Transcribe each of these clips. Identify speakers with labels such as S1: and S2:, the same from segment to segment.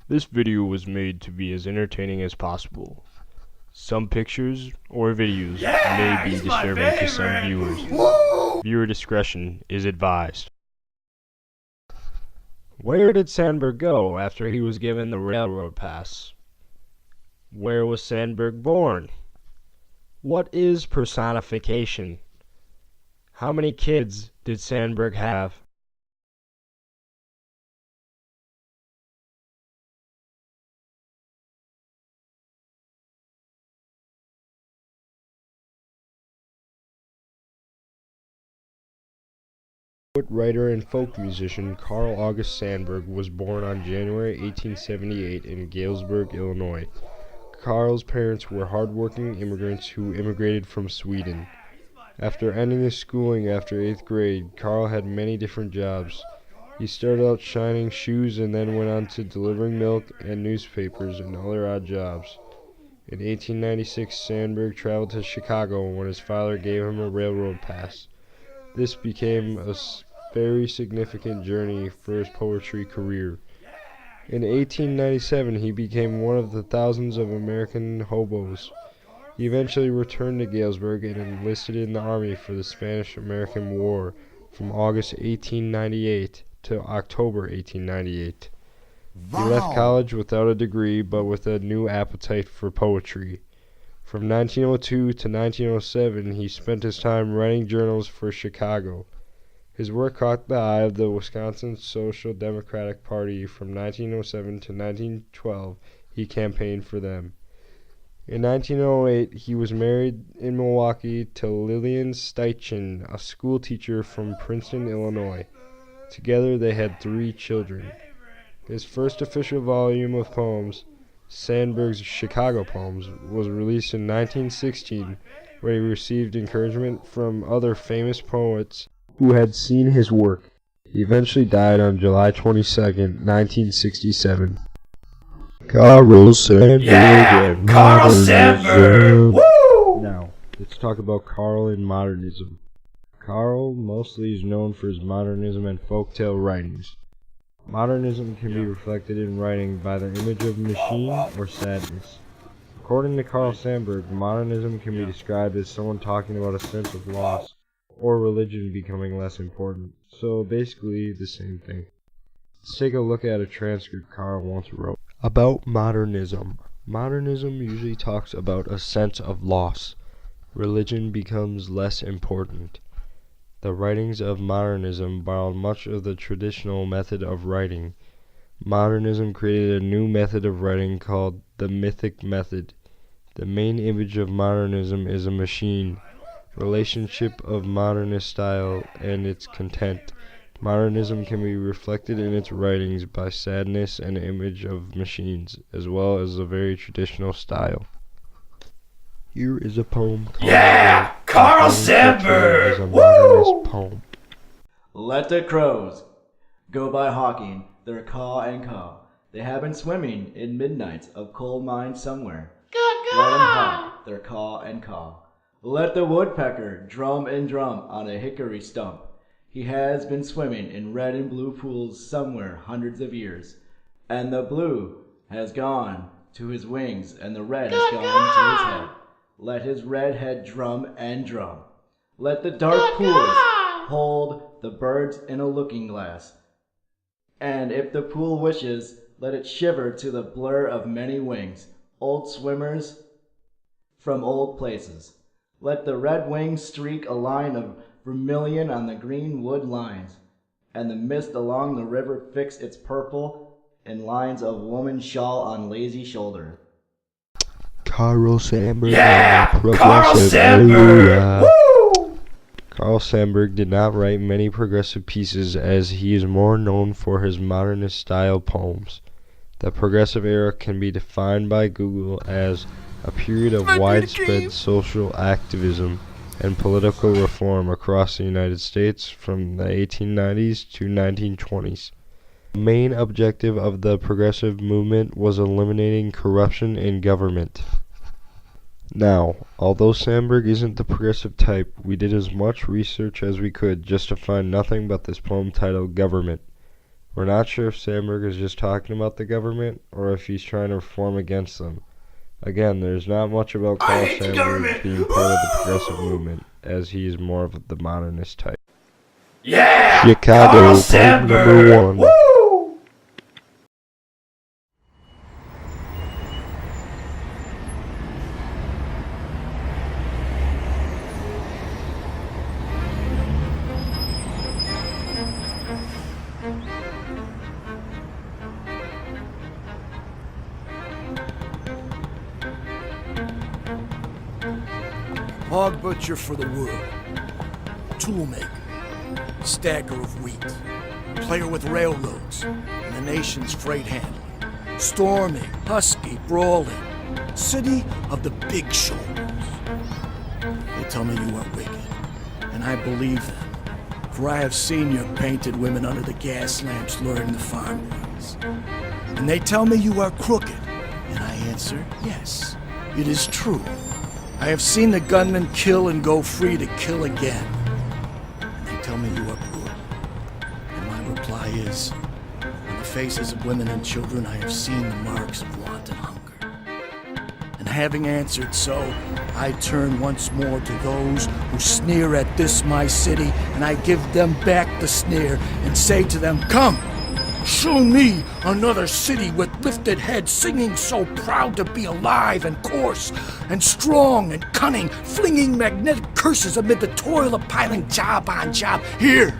S1: This video was made to be as entertaining as possible. Some pictures or videos may be disturbing to some viewers. Viewer discretion is advised. Where did Sandburg go after he was given the railroad pass? Where was Sandburg born? What is personification? How many kids did Sandburg have? Poet, writer, and folk musician Carl August Sandburg was born on January 1878 in Galesburg, Illinois. Carl's parents were hard-working immigrants who immigrated from Sweden. After ending his schooling after 8th grade, Carl had many different jobs. He started out shining shoes and then went on to delivering milk and newspapers and other odd jobs. In 1896, Sandburg traveled to Chicago when his father gave him a railroad pass. This became a very significant journey for his poetry career. In 1897, he became one of the thousands of American hobos. He eventually returned to Galesburg and enlisted in the Army for the Spanish-American War from August 1898 to October 1898. He left college without a degree, but with a new appetite for poetry. From 1902 to 1907, he spent his time writing journals for Chicago. His work caught the eye of the Wisconsin Social Democratic Party. From 1907 to 1912, he campaigned for them. In 1908, he was married in Milwaukee to Lillian Steichen, a school teacher from Princeton, Illinois. Together they had 3 children. His first official volume of poems, Sandburg's Chicago Poems, was released in 1916, where he received encouragement from other famous poets who had seen his work. He eventually died on July 22, 1967. Carl Sandburg.
S2: Yeah, Carl Sandburg. Woo!
S1: Now, let's talk about Carl and modernism. Carl mostly is known for his modernism and folktale writings. Modernism can be reflected in writing by the image of machine or sadness. According to Carl Sandburg, modernism can be described as someone talking about a sense of loss or religion becoming less important. So basically the same thing. Let's take a look at a transcript Carl once wrote. About modernism. Modernism usually talks about a sense of loss. Religion becomes less important. The writings of modernism borrowed much of the traditional method of writing. Modernism created a new method of writing called the mythic method. The main image of modernism is a machine. Relationship of modernist style and its content. Modernism can be reflected in its writings by sadness and image of machines, as well as a very traditional style. Here is a poem called
S2: Carl Sandburg.
S1: Is a modernist poem.
S3: Let the crows go by hawking their caw and caw. They have been swimming in midnights of coal mines somewhere. Let 'em hawk their caw and caw. Let the woodpecker drum and drum on a hickory stump. He has been swimming in red and blue pools somewhere hundreds of years, and the blue has gone to his wings and the red has gone to his head. Let his red head drum and drum. Let the dark pools hold the birds in a looking glass, and if the pool wishes, let it shiver to the blur of many wings, old swimmers from old places. Let the red wings streak a line of vermilion on the green wood lines, and the mist along the river fix its purple in lines of woman's shawl on lazy shoulder.
S1: Carl Sandburg.
S2: Carl Sandburg. Woo!
S1: Carl Sandburg did not write many progressive pieces, as he is more known for his modernist style poems. The progressive era can be defined by Google as a period of widespread social activism and political reform across the United States from the 1890s to 1920s. The main objective of the progressive movement was eliminating corruption in government. Now, although Sandburg isn't the progressive type, we did as much research as we could just to find nothing but this poem titled Government. We're not sure if Sandburg is just talking about the government or if he's trying to reform against them. Again, there's not much about Carl Sandburg being part of the progressive movement, as he is more of the modernist type.
S2: Yeah!
S1: Chicago,
S2: Carl
S1: poem
S2: Sandburg!
S1: number 1.
S2: Woo!
S4: Hog butcher for the world, toolmaker, stacker of wheat, player with railroads and the nation's freight handling, storming, husky, brawling, city of the big shoulders. They tell me you are wicked, and I believe them, for I have seen your painted women under the gas lamps luring the farm boys. And they tell me you are crooked, and I answer, yes, it is true. I have seen the gunmen kill and go free to kill again. And they tell me you are good. And my reply is, on the faces of women and children I have seen the marks of want and hunger. And having answered so, I turn once more to those who sneer at this my city, and I give them back the sneer and say to them, come! Show me another city with lifted heads, singing so proud to be alive and coarse and strong and cunning, flinging magnetic curses amid the toil of piling job on job. Here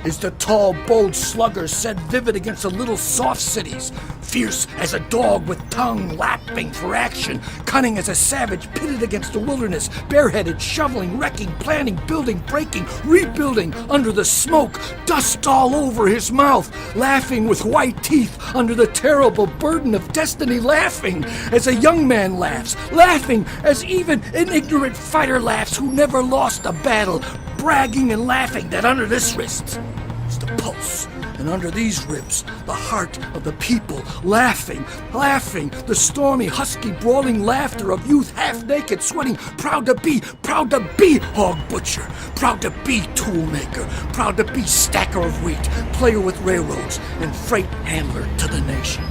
S4: is the tall, bold slugger set vivid against the little soft cities, fierce as a dog with tongue lapping for action, cunning as a savage pitted against the wilderness, bareheaded, shoveling, wrecking, planning, building, breaking, rebuilding under the smoke, dust all over his mouth, laughing with white teeth under the terrible burden of destiny, laughing as a young man laughs, laughing as even an ignorant fighter laughs who never lost a battle, bragging and laughing that under this wrist is the pulse, and under these ribs the heart of the people, laughing, laughing, the stormy, husky, brawling laughter of youth, half naked, sweating, proud to be hog butcher, proud to be tool maker, proud to be stacker of wheat, player with railroads, and freight handler to the nation.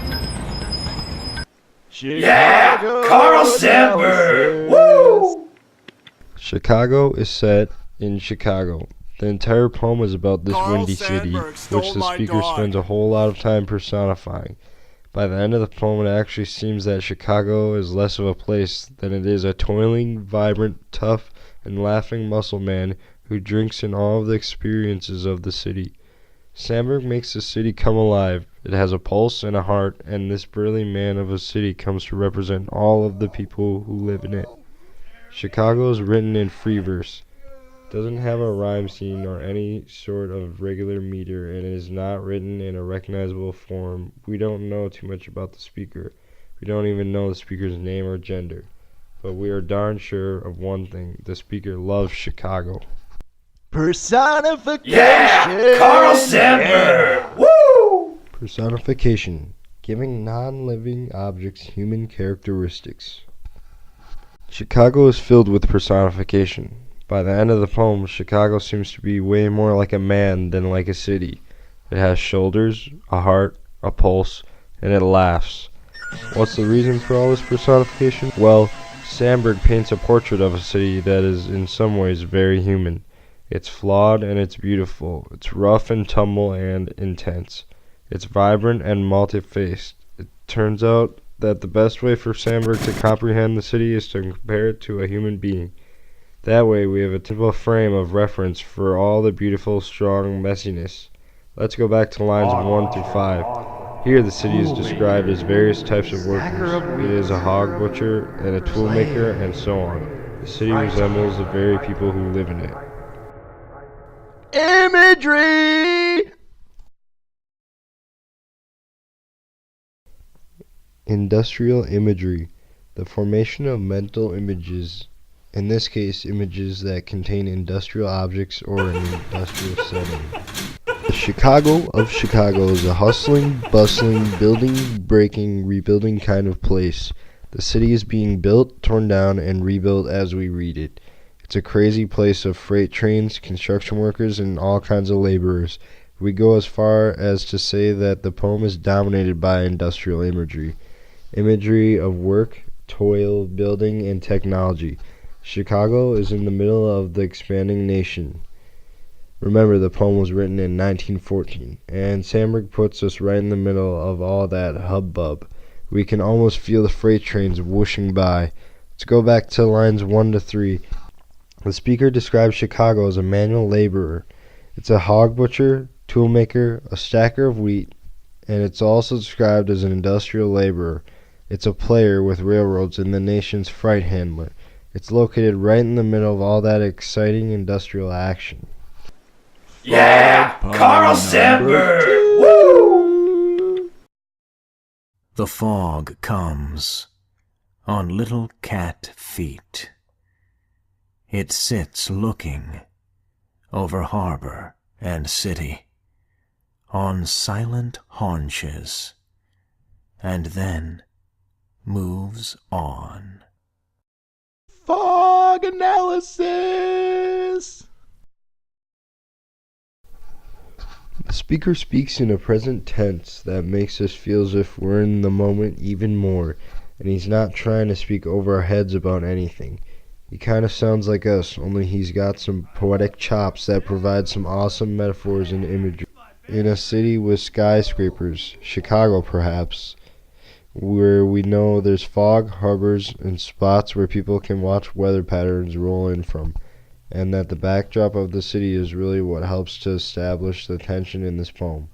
S2: Yeah! Carl Sandburg! Woo!
S1: Chicago is set in Chicago. The entire poem is about this
S4: Carl
S1: windy city,
S4: Sandburg stole
S1: which the
S4: my
S1: speaker
S4: dog.
S1: spends a whole lot of time personifying. By the end of the poem, it actually seems that Chicago is less of a place than it is a toiling, vibrant, tough, and laughing muscle man who drinks in all of the experiences of the city. Sandburg makes the city come alive. It has a pulse and a heart, and this burly man of a city comes to represent all of the people who live in it. Chicago is written in free verse. Doesn't have a rhyme scheme or any sort of regular meter, and it is not written in a recognizable form. We don't know too much about the speaker. We don't even know the speaker's name or gender. But we are darn sure of one thing: the speaker loves Chicago.
S3: Personification.
S2: Yeah! Carl Sandburg! Woo!
S1: Personification, giving non-living objects human characteristics. Chicago is filled with personification. By the end of the poem, Chicago seems to be way more like a man than like a city. It has shoulders, a heart, a pulse, and it laughs. What's the reason for all this personification? Well, Sandburg paints a portrait of a city that is in some ways very human. It's flawed and it's beautiful. It's rough and tumble and intense. It's vibrant and multi-faced. It turns out that the best way for Sandburg to comprehend the city is to compare it to a human being. That way we have a typical frame of reference for all the beautiful, strong messiness. Let's go back to lines 1 through 5. Here the city is described as various types of workers. It is a hog butcher and a tool maker and so on. The city resembles the very people who live in it.
S3: Imagery.
S1: Industrial imagery, the formation of mental images, in this case images that contain industrial objects or an industrial setting. The Chicago of Chicago is a hustling, bustling, building, breaking, rebuilding kind of place. The city is being built, torn down, and rebuilt as we read it. It's a crazy place of freight trains, construction workers, and all kinds of laborers, We go as far as to say that the poem is dominated by industrial imagery of work, toil, building, and technology. Chicago is in the middle of the expanding nation. Remember, the poem was written in 1914, and Sandburg puts us right in the middle of all that hubbub. We can almost feel the freight trains whooshing by. Let's go back to lines 1 to 3. The speaker describes Chicago as a manual laborer. It's a hog butcher, toolmaker, a stacker of wheat, and it's also described as an industrial laborer. It's a player with railroads and the nation's freight handler. It's located right in the middle of all that exciting industrial action.
S2: Yeah! Carl Sandburg! Woo!
S5: The fog comes on little cat feet. It sits looking over harbor and city on silent haunches, and then moves on.
S3: Fog analysis!
S1: The speaker speaks in a present tense that makes us feel as if we're in the moment even more, and he's not trying to speak over our heads about anything. He kind of sounds like us, only he's got some poetic chops that provide some awesome metaphors and imagery. In a city with skyscrapers, Chicago perhaps, where we know there's fog, harbors, and spots where people can watch weather patterns roll in from, and that the backdrop of the city is really what helps to establish the tension in this poem.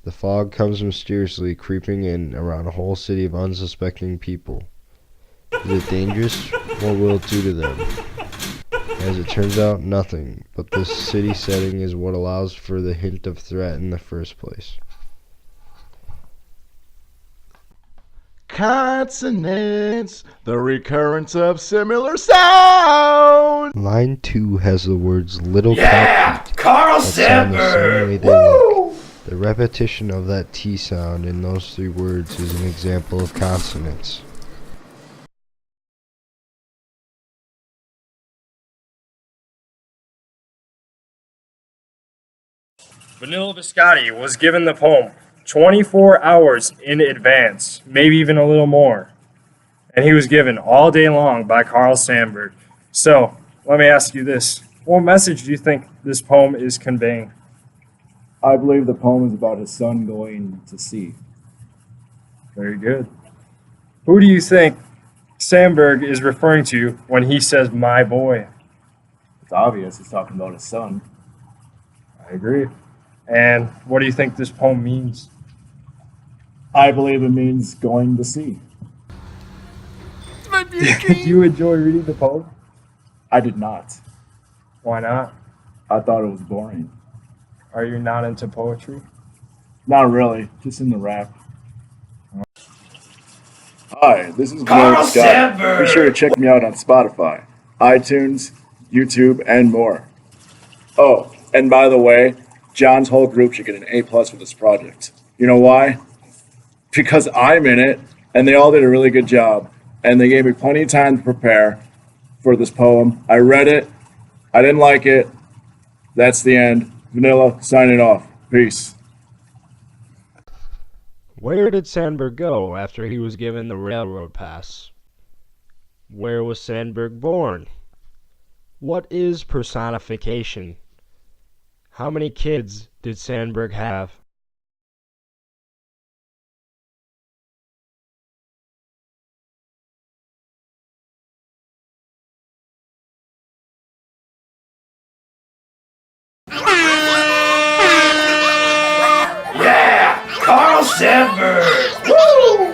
S1: The fog comes mysteriously, creeping in around a whole city of unsuspecting people. Is it dangerous? What will it do to them? As it turns out, nothing, but the city setting is what allows for the hint of threat in the first place.
S3: Consonants, the recurrence of similar sound.
S1: Line 2 has the words little
S2: Yeah!
S1: cat feet
S2: Carl
S1: that sound the same way
S2: Sandburg!
S1: they look. The repetition of that T sound in those 3 words is an example of consonants.
S6: Vanilla Biscotti was given the poem 24 hours in advance, maybe even a little more. And he was given all day long by Carl Sandburg. So, let me ask you this. What message do you think this poem is conveying?
S3: I believe the poem is about his son going to sea.
S6: Very good. Who do you think Sandburg is referring to when he says, my boy?
S3: It's obvious he's talking about his son.
S6: I agree. And what do you think this poem means?
S3: I believe it means going to sea.
S6: Do you enjoy reading the poem?
S3: I did not.
S6: Why not?
S3: I thought it was boring.
S6: Are you not into poetry?
S3: Not really, just in the rap. Hi, this is
S2: Carl
S3: Vanilla Scott.
S2: Sandburg!
S3: Be sure to check me out on Spotify, iTunes, YouTube, and more. Oh, and by the way, John's whole group should get an A+ for this project. You know why? Because I'm in it, and they all did a really good job, and they gave me plenty of time to prepare for this poem. I read it. I didn't like it. That's the end. Vanilla, signing off. Peace.
S1: Where did Sandburg go after he was given the railroad pass? Where was Sandburg born? What is personification? How many kids did Sandburg have?
S2: Yeah! Carl Sandburg! Woo!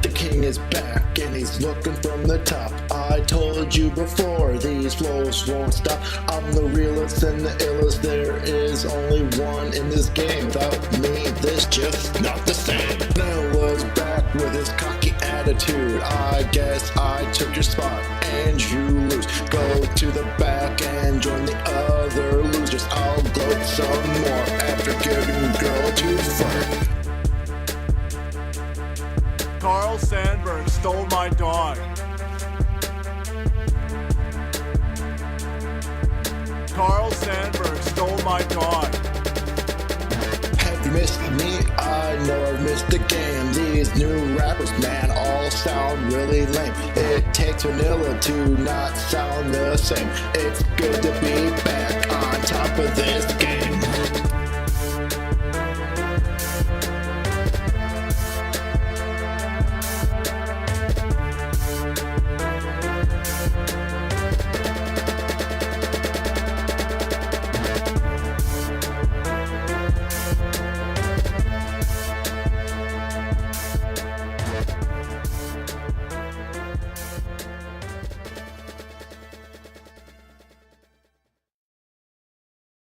S4: The king is back and he's looking from the top. I told you before, these flows won't stop. I'm the realest and the illest. There is only one in this game. Without me, this just not the same. Vanilla's back with his cocky attitude. I guess I took your spot and you lose. Go to the back and join the other losers. I'll gloat some more after giving girl to flirt.
S7: Carl Sandburg stole my dog.
S4: my God.
S7: Have you missed me? I know I've missed the game. These new rappers, man, all sound really lame. It takes vanilla to not sound the same. It's good to be back.